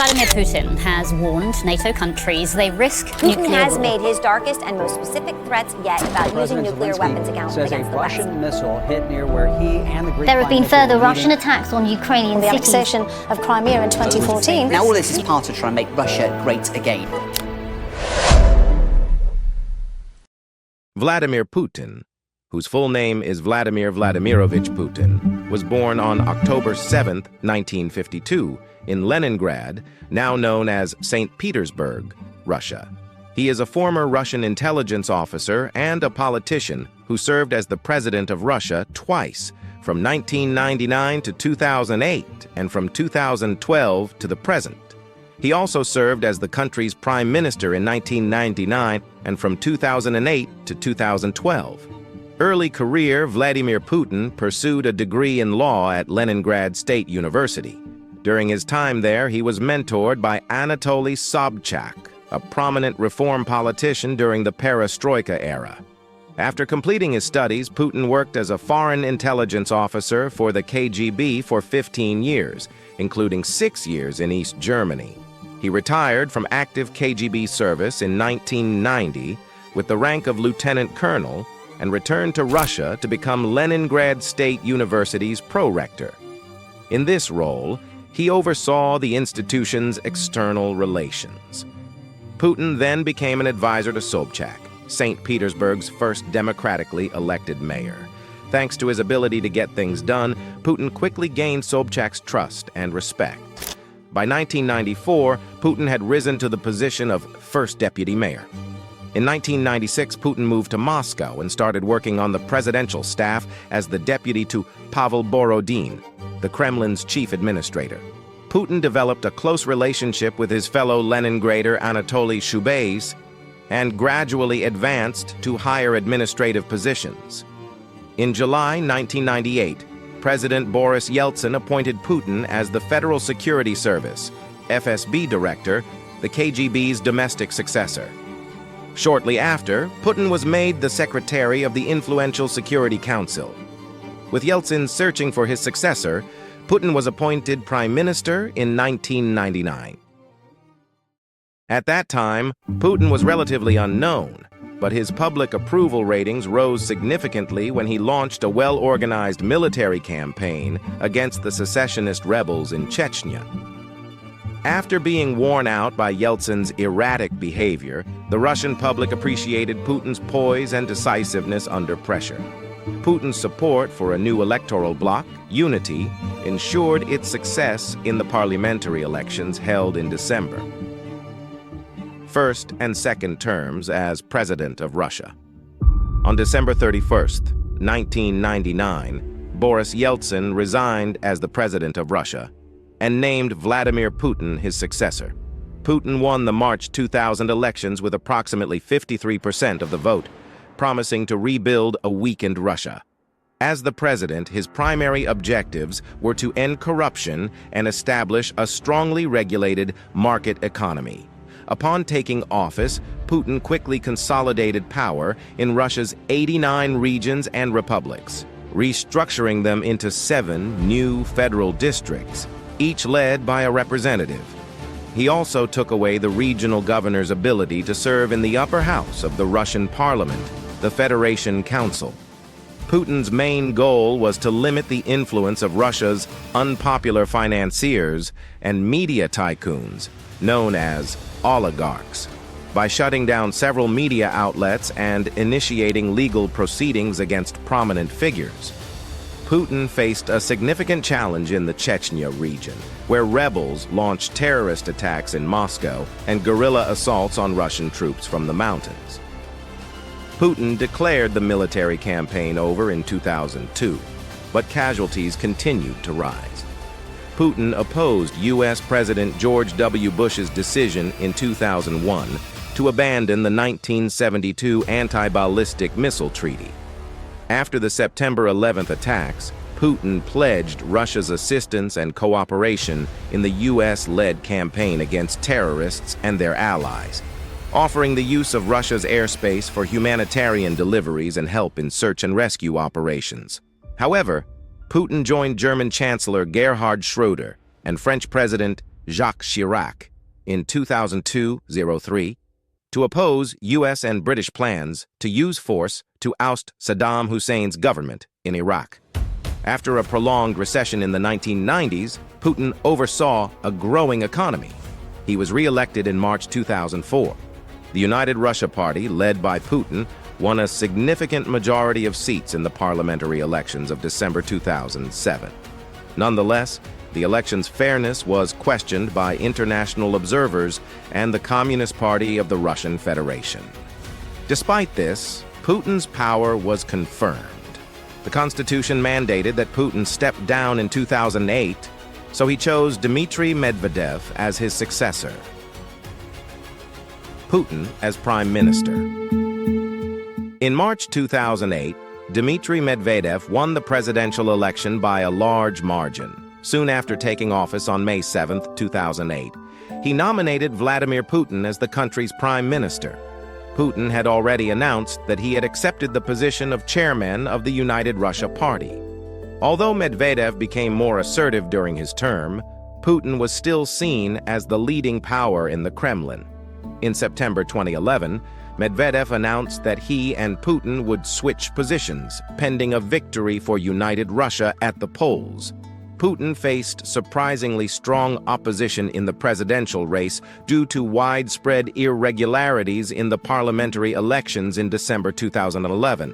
Vladimir Putin has warned NATO countries they risk Putin nuclear has war. made his darkest and most specific threats yet about using nuclear weapons against says the a West. Russian missile hit near where he and the Greek There have been prime minister further were Russian meeting. attacks on Ukrainian The cities. annexation of Crimea in 2014. Now all this is part of trying to make Russia great again. Vladimir Putin, whose full name is Vladimir Vladimirovich Putin, was born on October 7, 1952, in Leningrad, now known as St. Petersburg, Russia. He is a former Russian intelligence officer and a politician who served as the president of Russia twice, from 1999 to 2008 and from 2012 to the present. He also served as the country's prime minister in 1999 and from 2008 to 2012. Early career, Vladimir Putin pursued a degree in law at Leningrad State University. During his time there, he was mentored by Anatoly Sobchak, a prominent reform politician during the Perestroika era. After completing his studies, Putin worked as a foreign intelligence officer for the KGB for 15 years, including 6 years in East Germany. He retired from active KGB service in 1990 with the rank of lieutenant colonel and returned to Russia to become Leningrad State University's pro-rector. In this role, he oversaw the institution's external relations. Putin then became an advisor to Sobchak, St. Petersburg's first democratically elected mayor. Thanks to his ability to get things done, Putin quickly gained Sobchak's trust and respect. By 1994, Putin had risen to the position of first deputy mayor. In 1996, Putin moved to Moscow and started working on the presidential staff as the deputy to Pavel Borodin, the Kremlin's chief administrator. Putin developed a close relationship with his fellow Leningrader Anatoly Shubais and gradually advanced to higher administrative positions. In July 1998, President Boris Yeltsin appointed Putin as the Federal Security Service, FSB director, the KGB's domestic successor. Shortly after, Putin was made the secretary of the influential Security Council. With Yeltsin searching for his successor, Putin was appointed prime minister in 1999. At that time, Putin was relatively unknown, but his public approval ratings rose significantly when he launched a well-organized military campaign against the secessionist rebels in Chechnya. After being worn out by Yeltsin's erratic behavior, the Russian public appreciated Putin's poise and decisiveness under pressure. Putin's support for a new electoral bloc, Unity, ensured its success in the parliamentary elections held in December. First and second terms as President of Russia. On December 31st, 1999, Boris Yeltsin resigned as the President of Russia and named Vladimir Putin his successor. Putin won the March 2000 elections with approximately 53% of the vote, promising to rebuild a weakened Russia. As the president, his primary objectives were to end corruption and establish a strongly regulated market economy. Upon taking office, Putin quickly consolidated power in Russia's 89 regions and republics, restructuring them into 7 new federal districts, each led by a representative. He also took away the regional governor's ability to serve in the upper house of the Russian parliament, the Federation Council. Putin's main goal was to limit the influence of Russia's unpopular financiers and media tycoons, known as oligarchs, by shutting down several media outlets and initiating legal proceedings against prominent figures. Putin faced a significant challenge in the Chechnya region, where rebels launched terrorist attacks in Moscow and guerrilla assaults on Russian troops from the mountains. Putin declared the military campaign over in 2002, but casualties continued to rise. Putin opposed U.S. President George W. Bush's decision in 2001 to abandon the 1972 anti-ballistic missile treaty. After the September 11th attacks, Putin pledged Russia's assistance and cooperation in the U.S.-led campaign against terrorists and their allies, offering the use of Russia's airspace for humanitarian deliveries and help in search and rescue operations. However, Putin joined German Chancellor Gerhard Schröder and French President Jacques Chirac, in 2002-03, to oppose U.S. and British plans to use force to oust Saddam Hussein's government in Iraq. After a prolonged recession in the 1990s, Putin oversaw a growing economy. He was re-elected in March 2004. The United Russia Party, led by Putin, won a significant majority of seats in the parliamentary elections of December 2007. Nonetheless, the election's fairness was questioned by international observers and the Communist Party of the Russian Federation. Despite this, Putin's power was confirmed. The Constitution mandated that Putin step down in 2008, so he chose Dmitry Medvedev as his successor. Putin as Prime Minister. In March 2008, Dmitry Medvedev won the presidential election by a large margin. Soon after taking office on May 7, 2008, he nominated Vladimir Putin as the country's prime minister. Putin had already announced that he had accepted the position of chairman of the United Russia Party. Although Medvedev became more assertive during his term, Putin was still seen as the leading power in the Kremlin. In September 2011, Medvedev announced that he and Putin would switch positions, pending a victory for United Russia at the polls. Putin faced surprisingly strong opposition in the presidential race due to widespread irregularities in the parliamentary elections in December 2011.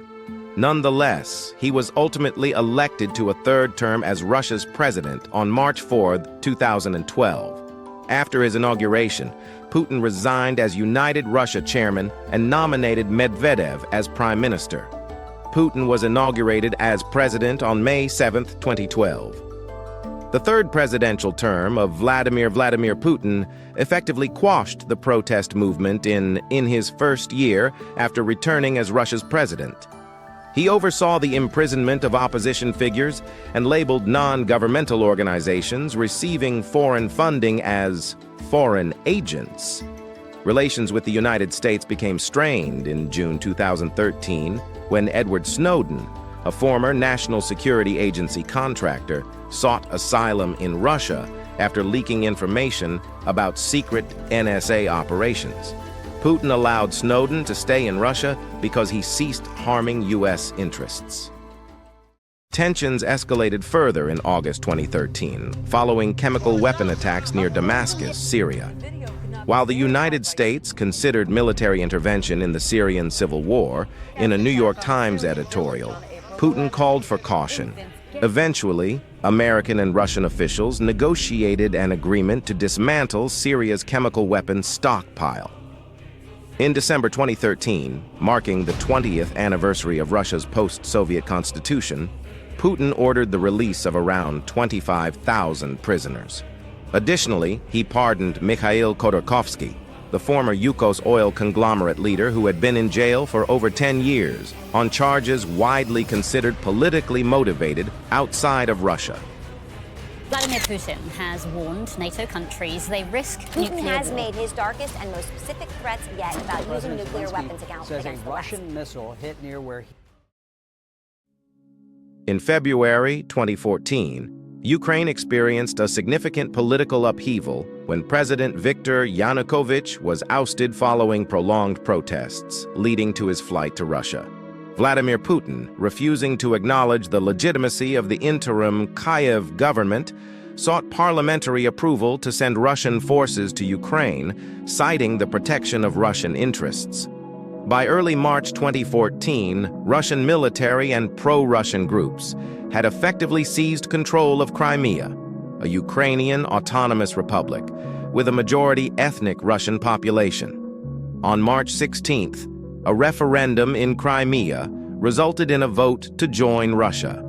Nonetheless, he was ultimately elected to a third term as Russia's president on March 4, 2012. After his inauguration, Putin resigned as United Russia chairman and nominated Medvedev as prime minister. Putin was inaugurated as president on May 7, 2012. The third presidential term of Vladimir Putin effectively quashed the protest movement in his first year after returning as Russia's president. He oversaw the imprisonment of opposition figures and labeled non-governmental organizations receiving foreign funding as foreign agents. Relations with the United States became strained in June 2013 when Edward Snowden, a former National Security Agency contractor, sought asylum in Russia after leaking information about secret NSA operations. Putin allowed Snowden to stay in Russia because he ceased harming U.S. interests. Tensions escalated further in August 2013, following chemical weapon attacks near Damascus, Syria. While the United States considered military intervention in the Syrian civil war, in a New York Times editorial, Putin called for caution. Eventually, American and Russian officials negotiated an agreement to dismantle Syria's chemical weapons stockpile. In December 2013, marking the 20th anniversary of Russia's post-Soviet constitution, Putin ordered the release of around 25,000 prisoners. Additionally, he pardoned Mikhail Khodorkovsky, the former Yukos oil conglomerate leader who had been in jail for over 10 years on charges widely considered politically motivated outside of Russia. Vladimir Putin has warned NATO countries they risk Putin nuclear has war. made his darkest and most specific threats yet about using nuclear weapons against says a the West. Russian missile hit near where he... In February 2014, Ukraine experienced a significant political upheaval when President Viktor Yanukovych was ousted following prolonged protests, leading to his flight to Russia. Vladimir Putin, refusing to acknowledge the legitimacy of the interim Kyiv government, sought parliamentary approval to send Russian forces to Ukraine, citing the protection of Russian interests. By early March 2014, Russian military and pro-Russian groups had effectively seized control of Crimea, a Ukrainian autonomous republic with a majority ethnic Russian population. On March 16th, a referendum in Crimea resulted in a vote to join Russia.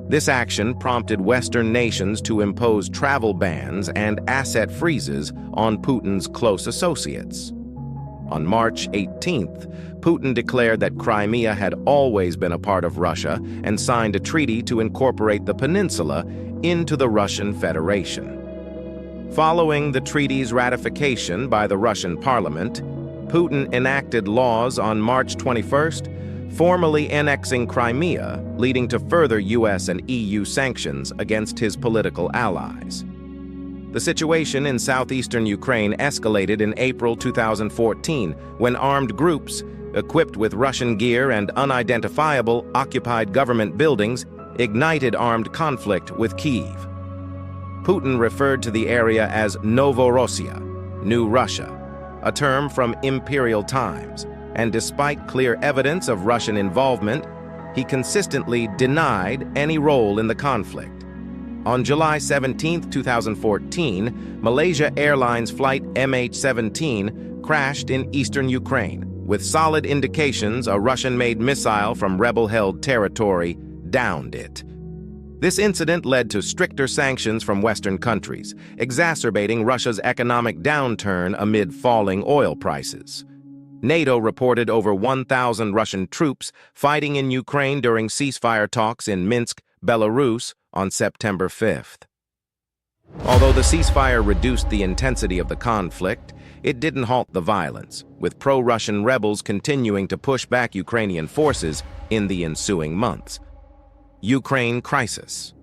This action prompted Western nations to impose travel bans and asset freezes on Putin's close associates. On March 18th, Putin declared that Crimea had always been a part of Russia and signed a treaty to incorporate the peninsula into the Russian Federation. Following the treaty's ratification by the Russian parliament, Putin enacted laws on March 21st, formally annexing Crimea, leading to further U.S. and EU sanctions against his political allies. The situation in southeastern Ukraine escalated in April 2014 when armed groups, equipped with Russian gear and unidentifiable occupied government buildings, ignited armed conflict with Kyiv. Putin referred to the area as Novorossiya, New Russia, a term from imperial times, and despite clear evidence of Russian involvement, he consistently denied any role in the conflict. On July 17, 2014, Malaysia Airlines flight MH17 crashed in eastern Ukraine, with solid indications a Russian-made missile from rebel-held territory downed it. This incident led to stricter sanctions from Western countries, exacerbating Russia's economic downturn amid falling oil prices. NATO reported over 1,000 Russian troops fighting in Ukraine during ceasefire talks in Minsk, Belarus, on September 5th. Although the ceasefire reduced the intensity of the conflict, it didn't halt the violence, with pro-Russian rebels continuing to push back Ukrainian forces in the ensuing months. Ukraine crisis.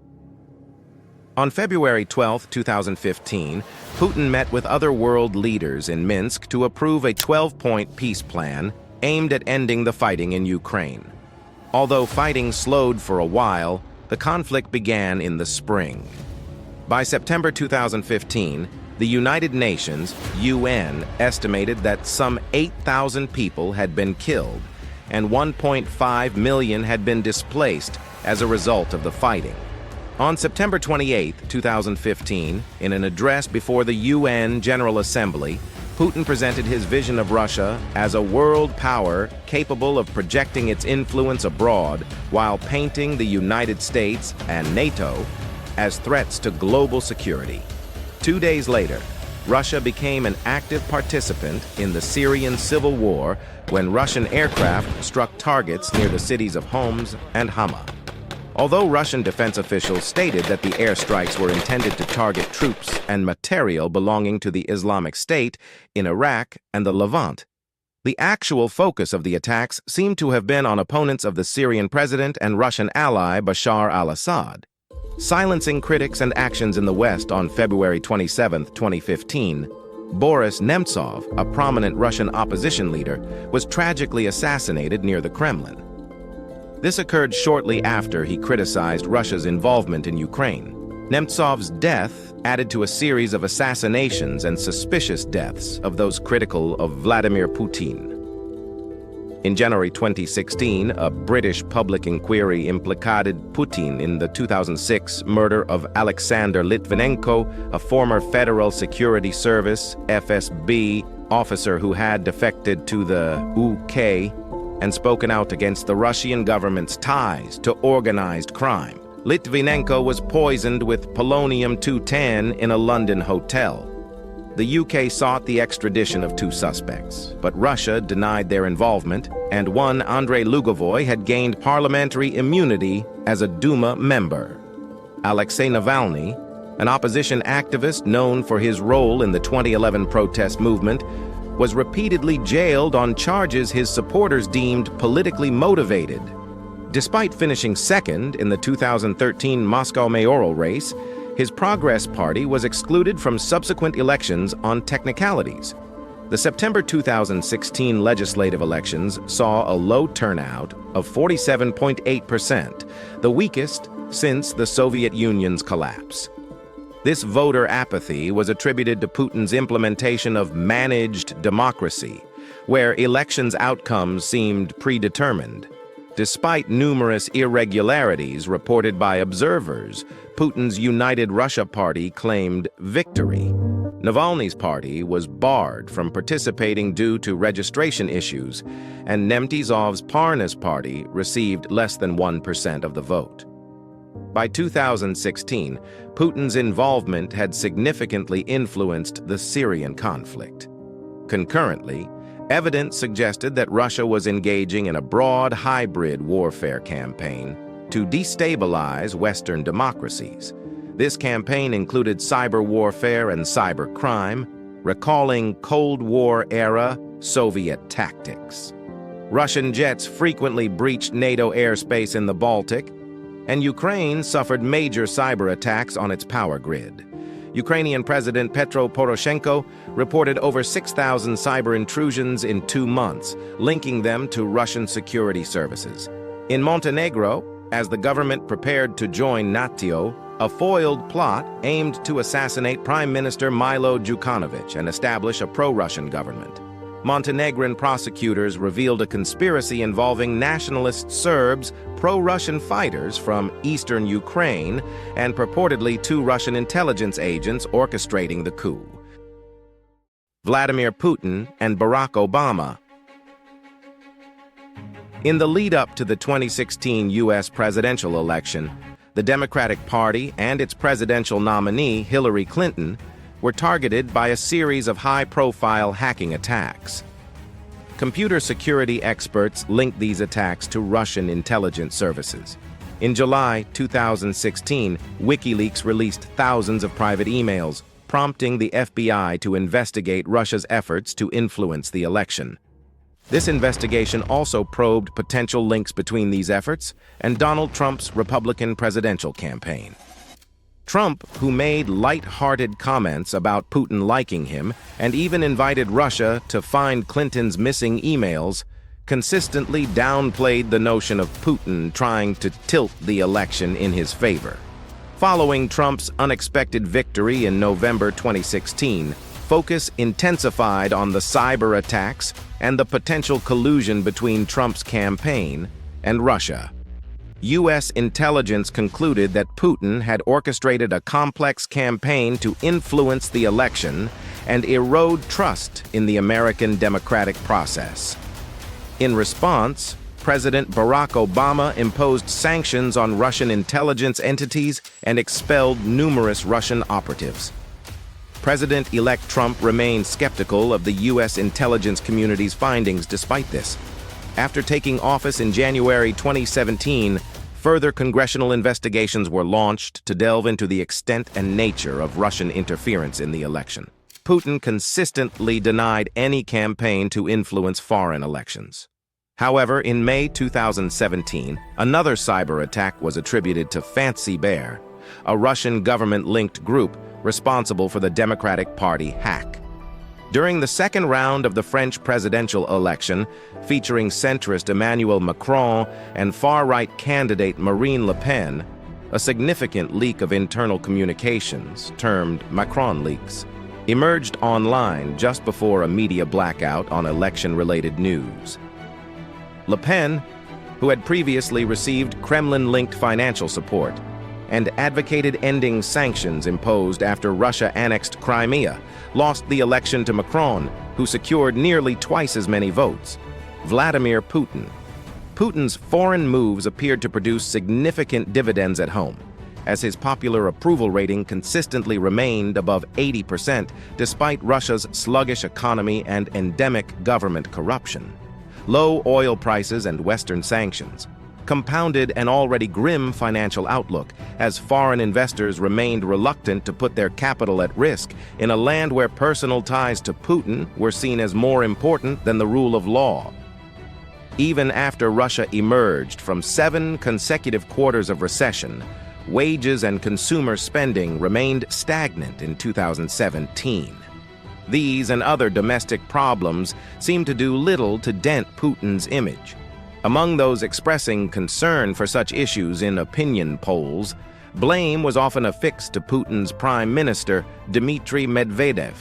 On February 12, 2015, Putin met with other world leaders in Minsk to approve a 12-point peace plan aimed at ending the fighting in Ukraine. Although fighting slowed for a while, the conflict began in the spring. By September 2015, the United Nations, UN, estimated that some 8,000 people had been killed and 1.5 million had been displaced as a result of the fighting. On September 28, 2015, in an address before the UN General Assembly, Putin presented his vision of Russia as a world power capable of projecting its influence abroad while painting the United States and NATO as threats to global security. 2 days later, Russia became an active participant in the Syrian civil war when Russian aircraft struck targets near the cities of Homs and Hama. Although Russian defense officials stated that the airstrikes were intended to target troops and material belonging to the Islamic State in Iraq and the Levant, the actual focus of the attacks seemed to have been on opponents of the Syrian president and Russian ally Bashar al-Assad. Silencing critics and actions in the West on February 27, 2015, Boris Nemtsov, a prominent Russian opposition leader, was tragically assassinated near the Kremlin. This occurred shortly after he criticized Russia's involvement in Ukraine. Nemtsov's death added to a series of assassinations and suspicious deaths of those critical of Vladimir Putin. In January 2016, a British public inquiry implicated Putin in the 2006 murder of Alexander Litvinenko, a former Federal Security Service (FSB) officer who had defected to the UK and spoken out against the Russian government's ties to organized crime. Litvinenko was poisoned with polonium-210 in a London hotel. The UK sought the extradition of 2 suspects, but Russia denied their involvement, and one, Andrei Lugovoy, had gained parliamentary immunity as a Duma member. Alexei Navalny, an opposition activist known for his role in the 2011 protest movement, was repeatedly jailed on charges his supporters deemed politically motivated. Despite finishing second in the 2013 Moscow mayoral race, his Progress Party was excluded from subsequent elections on technicalities. The September 2016 legislative elections saw a low turnout of 47.8%, the weakest since the Soviet Union's collapse. This voter apathy was attributed to Putin's implementation of managed democracy, where elections' outcomes seemed predetermined. Despite numerous irregularities reported by observers, Putin's United Russia Party claimed victory. Navalny's party was barred from participating due to registration issues, and Nemtsov's Parnas party received less than 1% of the vote. By 2016, Putin's involvement had significantly influenced the Syrian conflict. Concurrently, evidence suggested that Russia was engaging in a broad hybrid warfare campaign to destabilize Western democracies. This campaign included cyber warfare and cyber crime, recalling Cold War-era Soviet tactics. Russian jets frequently breached NATO airspace in the Baltic, and Ukraine suffered major cyber attacks on its power grid. Ukrainian President Petro Poroshenko reported over 6,000 cyber intrusions in 2 months, linking them to Russian security services. In Montenegro, as the government prepared to join NATO, a foiled plot aimed to assassinate Prime Minister Milo Djukanovic and establish a pro-Russian government. Montenegrin prosecutors revealed a conspiracy involving nationalist Serbs, pro-Russian fighters from eastern Ukraine, and purportedly 2 Russian intelligence agents orchestrating the coup. Vladimir Putin and Barack Obama. In the lead-up to the 2016 U.S. presidential election, the Democratic Party and its presidential nominee, Hillary Clinton, were targeted by a series of high-profile hacking attacks. Computer security experts linked these attacks to Russian intelligence services. In July 2016, WikiLeaks released thousands of private emails, prompting the FBI to investigate Russia's efforts to influence the election. This investigation also probed potential links between these efforts and Donald Trump's Republican presidential campaign. Trump, who made light-hearted comments about Putin liking him and even invited Russia to find Clinton's missing emails, consistently downplayed the notion of Putin trying to tilt the election in his favor. Following Trump's unexpected victory in November 2016, focus intensified on the cyber attacks and the potential collusion between Trump's campaign and Russia. U.S. intelligence concluded that Putin had orchestrated a complex campaign to influence the election and erode trust in the American democratic process. In response, President Barack Obama imposed sanctions on Russian intelligence entities and expelled numerous Russian operatives. President-elect Trump remained skeptical of the U.S. intelligence community's findings despite this. After taking office in January 2017, further congressional investigations were launched to delve into the extent and nature of Russian interference in the election. Putin consistently denied any campaign to influence foreign elections. However, in May 2017, another cyber attack was attributed to Fancy Bear, a Russian government-linked group responsible for the Democratic Party hack. During the second round of the French presidential election, featuring centrist Emmanuel Macron and far-right candidate Marine Le Pen, a significant leak of internal communications, termed Macron leaks, emerged online just before a media blackout on election-related news. Le Pen, who had previously received Kremlin-linked financial support and advocated ending sanctions imposed after Russia annexed Crimea, lost the election to Macron, who secured nearly twice as many votes. Vladimir Putin. Putin's foreign moves appeared to produce significant dividends at home, as his popular approval rating consistently remained above 80% despite Russia's sluggish economy and endemic government corruption. Low oil prices and Western sanctions compounded an already grim financial outlook as foreign investors remained reluctant to put their capital at risk in a land where personal ties to Putin were seen as more important than the rule of law. Even after Russia emerged from 7 consecutive quarters of recession, wages and consumer spending remained stagnant in 2017. These and other domestic problems seemed to do little to dent Putin's image. Among those expressing concern for such issues in opinion polls, blame was often affixed to Putin's prime minister, Dmitry Medvedev.